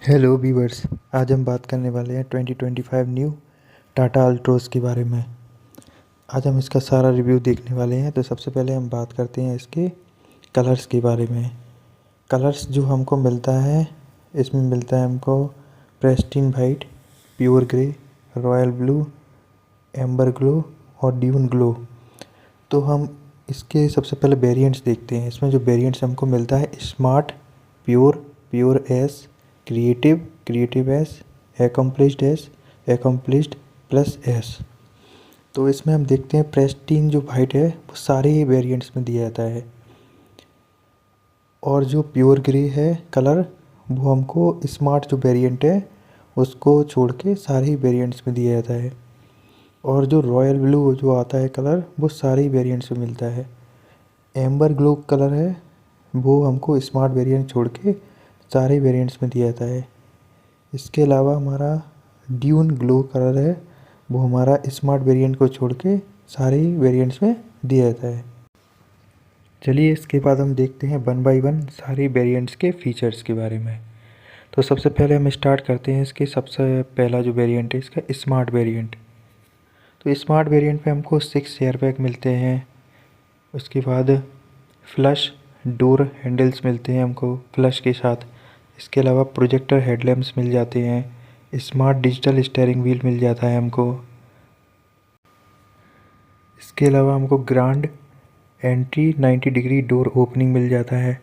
Hello viewers. आज हम बात करने वाले हैं 2025 न्यू टाटा अल्ट्रोज के बारे में। आज हम इसका सारा रिव्यू देखने वाले हैं। तो सबसे पहले हम बात करते हैं इसके कलर्स के बारे में। कलर्स जो हमको मिलता है, इसमें मिलता है हमको Pristine white, pure grey, royal blue, amber glow और ड्यून ग्लो। तो हम इसके सबसे पहले वेरिएंट्स देखते हैं। इसमें जो वेरिएंट्स हमको मिलता है smart, pure, pure S, creative, creative S, accomplished S, accomplished plus S. तो इसमें हम देखते हैं प्रेस्टीन जो वाइट है वो सारे ही वेरिएंट्स में दिया जाता है, और जो प्योर ग्रे है कलर वो हमको स्मार्ट जो वेरिएंट है उसको छोड़ के सारे ही वेरिएंट्स में दिया जाता है। और जो रॉयल ब्लू जो आता है कलर वो सारे ही वेरिएंट्स में मिलता है। एम्बर ग्लो कलर है वो हमको स्मार्ट वेरिएंट छोड़ के सारे वेरिएंट्स में दिया जाता है। इसके अलावा हमारा ड्यून ग्लो कलर है वो हमारा स्मार्ट वेरिएंट को छोड़ के सारे ही वेरिएंट्स में दिया जाता है। चलिए इसके बाद हम देखते हैं वन बाय वन सारी वेरिएंट्स के फीचर्स के बारे में। तो सबसे पहले हम स्टार्ट करते हैं इसके सबसे पहला जो वेरिएंट है इसका स्मार्ट वेरिएंट। तो स्मार्ट वेरिएंट में हमको 6 एयरबैग मिलते हैं। उसके बाद फ्लश डोर हैंडल्स मिलते हैं हमको फ्लश के साथ। इसके अलावा प्रोजेक्टर हेडलैम्प्स मिल जाते हैं। स्मार्ट डिजिटल स्टीयरिंग व्हील मिल जाता है हमको। इसके अलावा हमको grand entry 90 degree door opening मिल जाता है।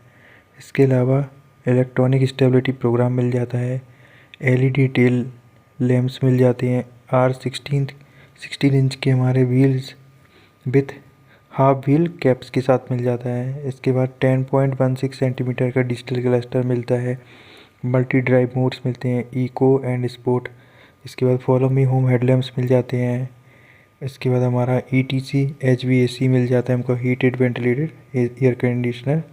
इसके अलावा इलेक्ट्रॉनिक स्टेबिलिटी प्रोग्राम मिल जाता है। एलईडी टेल लैंप्स मिल जाते हैं। R16 इंच के हमारे wheels with half wheel caps के साथ मिल जाता है। इसके बाद 10.16 सेंटीमीटर का डिजिटल क्लस्टर मिलता है। मल्टी ड्राइव मोड्स मिलते हैं, इको एंड स्पोर्ट। इसके बाद फॉलो मी होम हेडलैम्प्स मिल जाते हैं। इसके बाद हमारा ETC HVAC मिल जाता है हमको, हीटेड वेंटिलेटेड एयर कंडीशनर।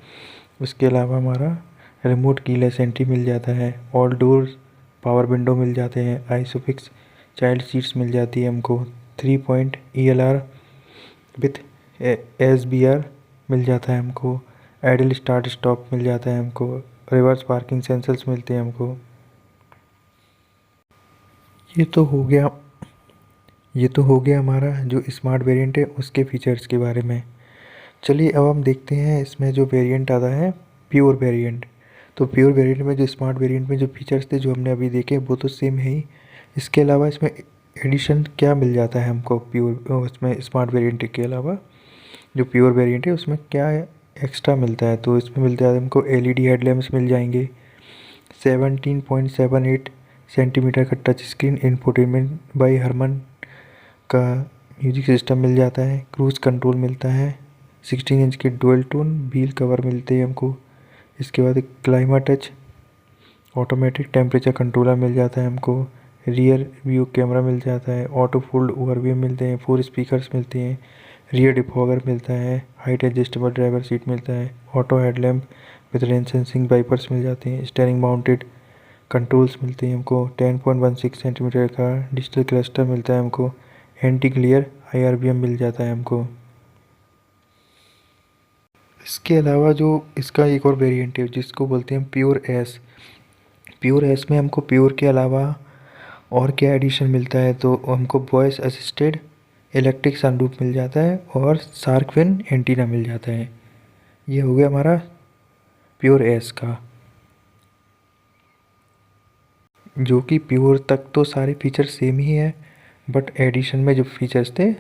उसके अलावा हमारा रिमोट कीलेस एंट्री मिल जाता है। ऑल डोर्स पावर विंडो मिल जाते हैं। आइसोफिक्स चाइल्ड सीट्स मिल जाती है हमको। 3 पॉइंट ELR विथ SBR मिल जाता है हमको। आइडल स्टार्ट स्टॉप मिल जाता है हमको। रिवर्स पार्किंग सेंसर्स मिलते हैं हमको। ये तो हो गया हमारा जो स्मार्ट वेरिएंट है उसके फीचर्स के बारे में। चलिए अब हम देखते हैं इसमें जो वेरिएंट आता है प्योर वेरिएंट। तो प्योर वेरिएंट में जो स्मार्ट वेरिएंट में जो फीचर्स थे जो हमने अभी देखे वो तो सेम है ही। इसके अलावा इसमें एडिशन क्या मिल जाता है हमको प्योर उसमें स्मार्ट वेरिएंट के अलावा जो प्योर वेरिएंट है उसमें क्या एक्स्ट्रा मिलता है। तो इसमें मिलता है हमको LED हेडलैम्प्स मिल जाएंगे। 17.78 सेंटीमीटर का touch screen infotainment by Harman का म्यूजिक सिस्टम मिल जाता है। क्रूज़ कंट्रोल मिलता है। 16 इंच के डुअल टोन व्हील कवर मिलते हैं हमको। इसके बाद climate touch automatic temperature controller मिल जाता है हमको। रियर व्यू कैमरा मिल जाता है। ऑटो फोल्ड ओवरव्यू मिलते हैं। 4 स्पीकर्स मिलते हैं। रियर डिफॉगर मिलता है। हाइट एडजस्टेबल ड्राइवर सीट मिलता है। Auto headlamp with rain sensing wipers मिल जाते हैं। स्टीयरिंग माउंटेड कंट्रोल्स मिलते हैं हमको। 10.16 सेंटीमीटर का डिजिटल क्लस्टर मिलता है हमको। एंटी ग्लेयर IRBM मिल जाता है हमको। इसके अलावा जो इसका एक और वेरिएंट है जिसको बोलते हैं प्योर एस। प्योर एस में हमको प्योर के अलावा और क्या एडिशन मिलता है तो हमको वॉइस असिस्टेड इलेक्ट्रिक सनरूफ मिल जाता है और शार्क फिन एंटीना मिल जाता है। ये हो गया हमारा प्योर एस का, जो कि प्योर तक तो सारे फीचर सेम ही है, बट एडिशन में जो फीचर्स थे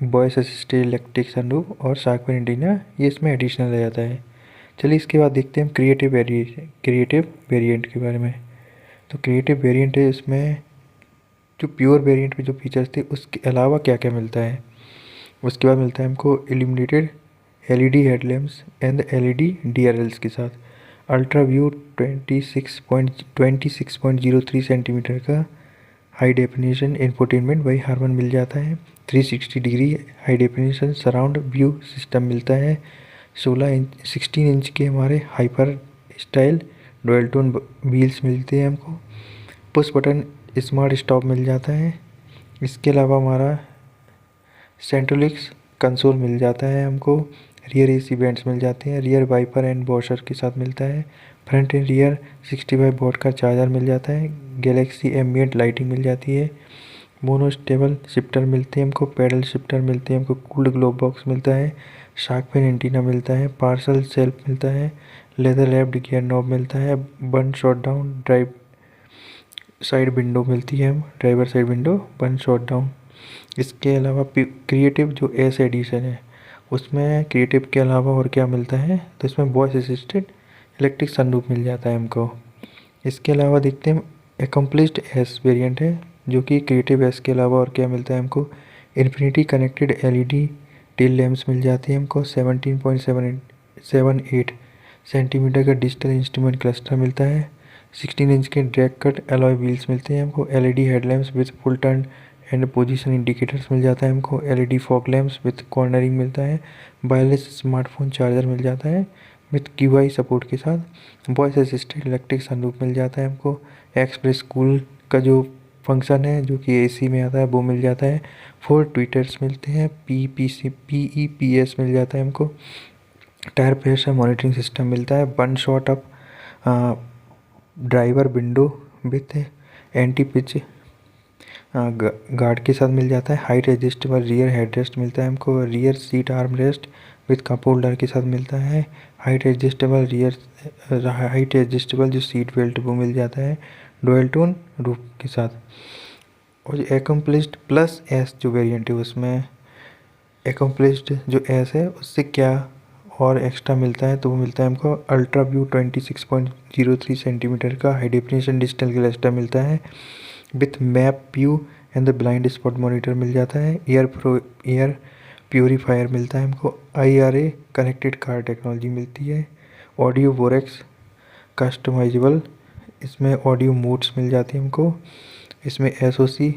वॉइस असिस्टेड इलेक्ट्रिक सनरूफ और शार्क फिन एंटीना ये इसमें एडिशनल रह जाता है। चलिए इसके बाद देखते हैं क्रिएटिव वेरिएंट के बारे में। तो क्रिएटिव वेरिएंट है इसमें जो प्योर वेरिएंट में जो फीचर्स थे उसके अलावा क्या क्या मिलता है। उसके बाद मिलता है हमको illuminated LED headlamps and LED DRLs के साथ। अल्ट्रा व्यू 26.03 सेंटीमीटर का high definition infotainment by Harman मिल जाता है। 360 degree high definition surround view system मिलता है। 16 इंच के हमारे hyper style dual tone wheels मिलते हैं हमको। पुश बटन स्मार्ट स्टॉप मिल जाता है। इसके अलावा हमारा सेंट्रोलिक्स कंसोल मिल जाता है हमको। रियर एसी वेंट्स मिल जाते हैं, रियर वाइपर एंड वॉशर के साथ मिलता है, फ्रंट एंड रियर 65 वॉट का चार्जर मिल जाता है, गैलेक्सी एम्बिएंट लाइटिंग मिल जाती है, मोनो स्टेबल शिफ्टर मिलते हैं हमको, पैडल शिफ्टर मिलते हैं हमको, कूल्ड ग्लोव बॉक्स मिलता है, शार्क फिन एंटीना मिलता है, पार्सल सेल्फ मिलता है, लेदर रैप्ड गियर नॉब मिलता है, one shot down drive side window मिलती है, driver side window one shot down. इसके अलावा क्रिएटिव जो एस एडिशन है उसमें क्रिएटिव के अलावा और क्या मिलता है, तो इसमें वॉइस असिस्टेड इलेक्ट्रिक सनरूफ मिल जाता है हमको। इसके अलावा देखते हैं एकम्प्लिस्ड एस वेरिएंट है जो कि क्रिएटिव एस के अलावा और क्या मिलता है हमको, infinity connected LED tail lamps मिल जाती है हमको, 17.78 सेंटीमीटर का डिजिटल इंस्ट्रूमेंट क्लस्टर मिलता है, 16 इंच के ड्रैग कट एलॉय व्हील्स मिलते हैं हमको, LED headlamps with full turn and position indicators मिल जाता है हमको, LED fog lamps with cornering मिलता है, वायरलेस स्मार्टफोन चार्जर मिल जाता है विद क्यूआई सपोर्ट के साथ, वॉइस असिस्टेड इलेक्ट्रिक सनरूफ मिल जाता है हमको, एक्सप्रेस कूल का जो फंक्शन है जो कि एसी में आता है वो मिल जाता है, 4 ट्विटर्स मिलते हैं, पीईपीएस मिल जाता है हमको, टायर प्रेशर मॉनिटरिंग सिस्टम मिलता है, one shot up driver window with anti pitch guard के साथ मिल जाता है, हाइट एडजस्टेबल रियर हेडरेस्ट मिलता है हमको, rear seat arm rest with cup holder के साथ मिलता है, हाइट एडजस्टेबल जो सीट बेल्ट वो मिल जाता है, डुअल टोन रूफ के साथ। और एकम्प्लिस्ड प्लस एस जो वेरिएंट है उसमें एकम्प्लिस्ड जो एस है उससे क्या और एक्स्ट्रा मिलता है, तो वो मिलता है हमको अल्ट्रा व्यू 26.03 सेंटीमीटर का हाई डेफिनेशन डिजिटल क्लस्टर मिलता है with map view and the blind spot monitor मिल जाता है, एयर प्योरीफायर मिलता है हमको, IRA कनेक्टेड कार टेक्नोलॉजी मिलती है, ऑडियो वोरेक्स कस्टमाइजेबल इसमें ऑडियो मोड्स मिल जाती है हमको, इसमें SOC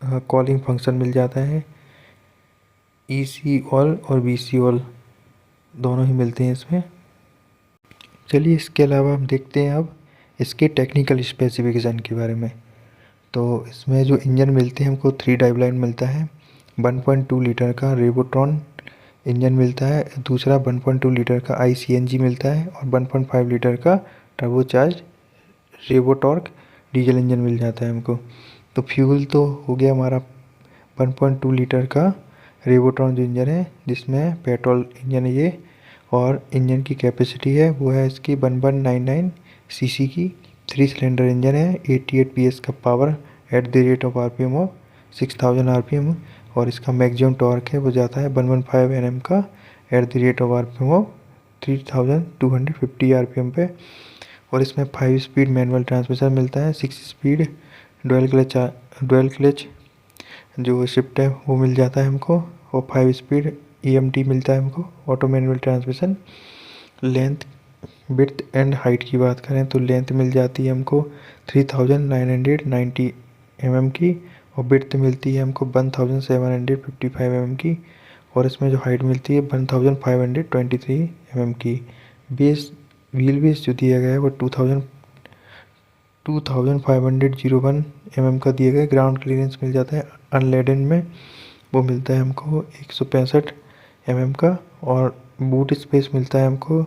कॉलिंग फंक्शन मिल जाता है, EC ऑल और VC ऑल दोनों ही मिलते हैं इसमें। चलिए इसके अलावा हम देखते हैं अब इसके टेक्निकल स्पेसिफिकेशन के बारे में। तो इसमें जो इंजन मिलते हैं हमको 3 ड्राइवलाइन मिलता है, 1.2 लीटर का रेवोट्रॉन इंजन मिलता है, दूसरा 1.2 लीटर का ICNG मिलता है और 1.5 लीटर का टर्बोचार्ज रेवोटॉर्क डीजल इंजन मिल जाता है हमको। तो फ्यूल तो हो गया हमारा 1.2 लीटर का रेवोट्रॉन जो इंजन है जिसमें पेट्रोल इंजन है ये, और इंजन की कैपेसिटी है वो है इसकी 1199 सीसी की, 3 सिलेंडर इंजन है, 88 PS का power at the rate of RPM of 6000 RPM, और इसका मैक्सिमम टॉर्क है वो जाता है 115 Nm का at the rate of RPM of 3250 RPM पे। और इसमें 5 स्पीड मैनुअल ट्रांसमिशन मिलता है, 6 स्पीड डुअल क्लच जो शिफ्ट है वो मिल जाता है हमको, और 5 स्पीड EMT मिलता है हमको, auto manual transmission. Length width and height की बात करें तो लेंथ मिल जाती है हमको 3990 mm की, और विड्थ मिलती है हमको 1755 mm की, और इसमें जो हाइट मिलती है 1523 mm की। बेस व्हील बेस जो दिया गया है वो 2501 mm का दिया गया। ग्राउंड क्लियरेंस मिल जाता है अनलेडन में, वो मिलता है हमको 165 mm का, और बूट स्पेस मिलता है हमको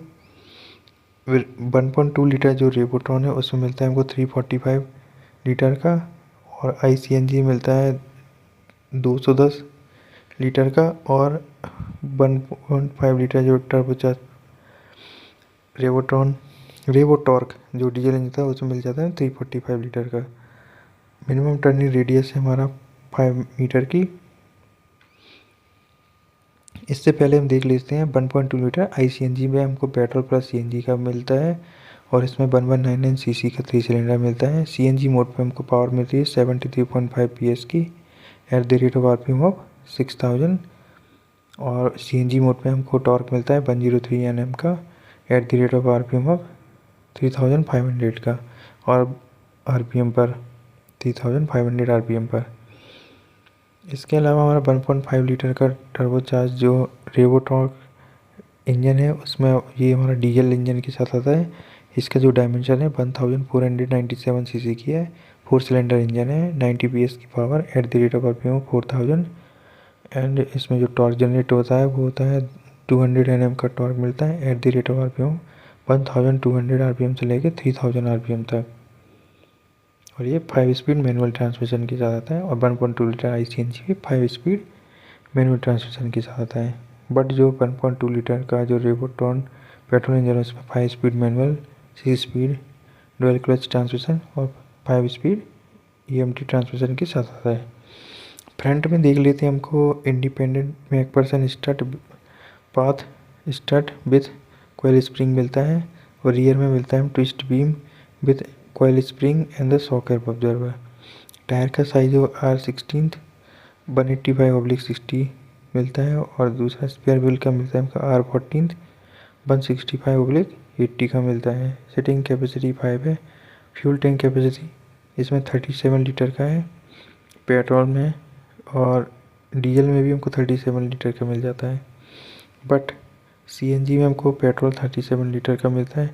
1.2 लीटर जो रेवोट्रॉन है उसमें मिलता है हमको 345 लीटर का, और ICNG मिलता है 210 लीटर का, और 1.5 लीटर जो टर्बोचार्ज रेवोटॉर्क जो डीजल इंजन था उसमें मिल जाता है 345 लीटर का। मिनिमम टर्निंग रेडियस है हमारा 5 मीटर की। इससे पहले हम देख लेते हैं 1.2 लीटर ICNG में हमको पेट्रोल प्लस CNG का मिलता है, और इसमें 1199 सीसी का 3 सिलेंडर मिलता है। CNG मोड पे हमको पावर मिलती है 73.5 PS की at the rate of RPM of 6000, और CNG मोड पे हमको टॉर्क मिलता है 103 Nm का at the rate of RPM of 3500 का, और RPM पर 3500 RPM पर। इसके अलावा हमारा 1.5 लीटर का टर्बोचार्ज जो रेवोटॉर्क इंजन है उसमें ये हमारा डीजल इंजन के साथ आता है। इसका जो डायमेंशन है 1497 सीसी की है, 4 सिलेंडर इंजन है, 90 PS की power at the rate of RPM 4000, and इसमें जो टॉर्क जनरेट होता है वो होता है 200 Nm का टॉर्क मिलता है at the rate of RPM 1200 RPM से लेके 3000 RPM तक। और ये 5 स्पीड मैनुअल ट्रांसमिशन के साथ आता है और 1.2 लीटर ICNG भी 5 स्पीड मैनुअल ट्रांसमिशन के साथ आता है। बट जो 1.2 लीटर का जो रेवोट्रॉन पेट्रोल इंजन है उसमें 5 speed manual, 6 speed dual clutch transmission और 5 स्पीड EMT ट्रांसमिशन के साथ आता है। फ्रंट में देख लेते हैं, हमको independent MacPherson strut path strut with coil spring मिलता है और रियर में मिलता है twist beam with coil spring and the shock absorber. Tyre का साइज R16 185/60 मिलता है और दूसरा स्पेयर व्हील का मिलता है R14 165/80 का मिलता है। सीटिंग कैपेसिटी 5 है। फ्यूल टैंक कैपेसिटी इसमें 37 लीटर का है पेट्रोल में, और डीजल में भी हमको 37 लीटर का मिल जाता है। बट CNG में हमको पेट्रोल 37 लीटर का मिलता है,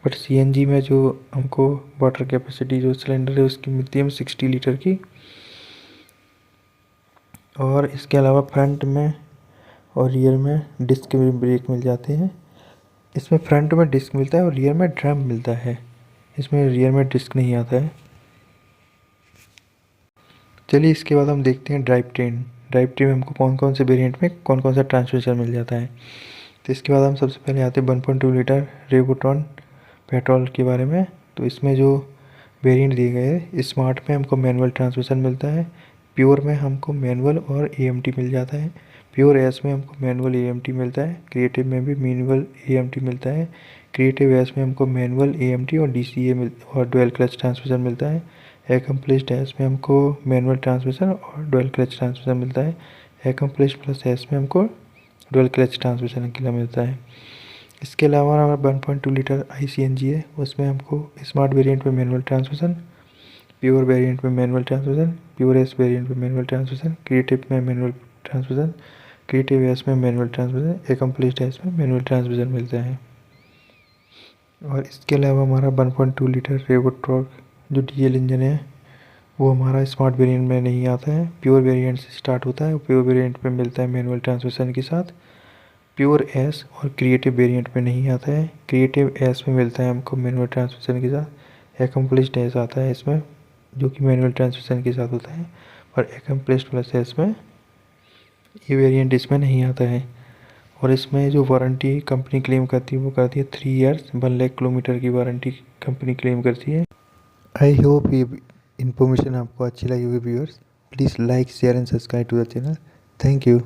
बट CNG में जो हमको वाटर कैपेसिटी जो सिलेंडर है उसकी मिलती है 60 लीटर की। और इसके अलावा फ्रंट में और रियर में डिस्क ब्रेक मिल जाते हैं। इसमें फ्रंट में डिस्क मिलता है और रियर में ड्रम मिलता है, इसमें रियर में डिस्क नहीं आता है। चलिए इसके बाद हम देखते हैं ड्राइव ट्रेन में हमको कौन कौन से वेरिएंट में कौन कौन सा ट्रांसमिशन मिल जाता है। तो इसके बाद हम सबसे पहले आते हैं 1.2 लीटर रेवोट्रॉन पेट्रोल के बारे में। तो इसमें जो वेरिएंट दिए गए हैं, स्मार्ट में हमको मैनुअल ट्रांसमिशन मिलता है, प्योर में हमको मैनुअल और AMT मिल जाता है, प्योर एस में हमको मैनुअल AMT मिलता है, क्रिएटिव में भी मैनुअल AMT मिलता है, क्रिएटिव एस में हमको मैनुअल AMT और DCA और डुअल क्लच ट्रांसमिशन मिलता है, एकम्प्लिश्ड एस में हमको मैनुअल ट्रांसमिशन और डुअल क्लच ट्रांसमिशन मिलता है, एकम्प्लिश्ड प्लस एस में हमको डुअल क्लच ट्रांसमिशन के लिए मिलता है। इसके अलावा हमारा 1.2 लीटर ICNG है, उसमें हमको स्मार्ट वेरिएंट में मैनुअल ट्रांसमिशन, प्योर वेरिएंट में manual transmission, pure S variant में मैनुअल ट्रांसमिशन, क्रिएटिव में मैनुअल ट्रांसमिशन, क्रिएटिव एस में मैनुअल ट्रांसमिशन, एकम्प्लिश्ड एस में मैनुअल ट्रांसमिशन मिलता है। और इसके अलावा हमारा 1.2 लीटर रेवोट्रॉन जो डीजल इंजन है वो हमारा स्मार्ट वेरिएंट में नहीं आता है, प्योर वेरिएंट से स्टार्ट होता है। प्योर वेरिएंट में मिलता है मैनुअल ट्रांसमिशन के साथ, प्योर एस और क्रिएटिव वेरिएंट में नहीं आता है। क्रिएटिव एस में मिलता है हमको मैनुअल ट्रांसमिशन के साथ, एकम्प्लिश्ड एस आता है इसमें जो कि मैनुअल ट्रांसमिशन के साथ होता है, और एकम्प्लिश्ड प्लस एस में ये वेरिएंट इसमें नहीं आता है। और इसमें जो वारंटी कंपनी क्लेम करती है वो करती है 3 ईयर्स 1 लाख किलोमीटर की वारंटी कंपनी क्लेम करती है। आई होप ये इन्फॉर्मेशन आपको अच्छी लगी होगी viewers. Please like share and subscribe to the channel. Thank you.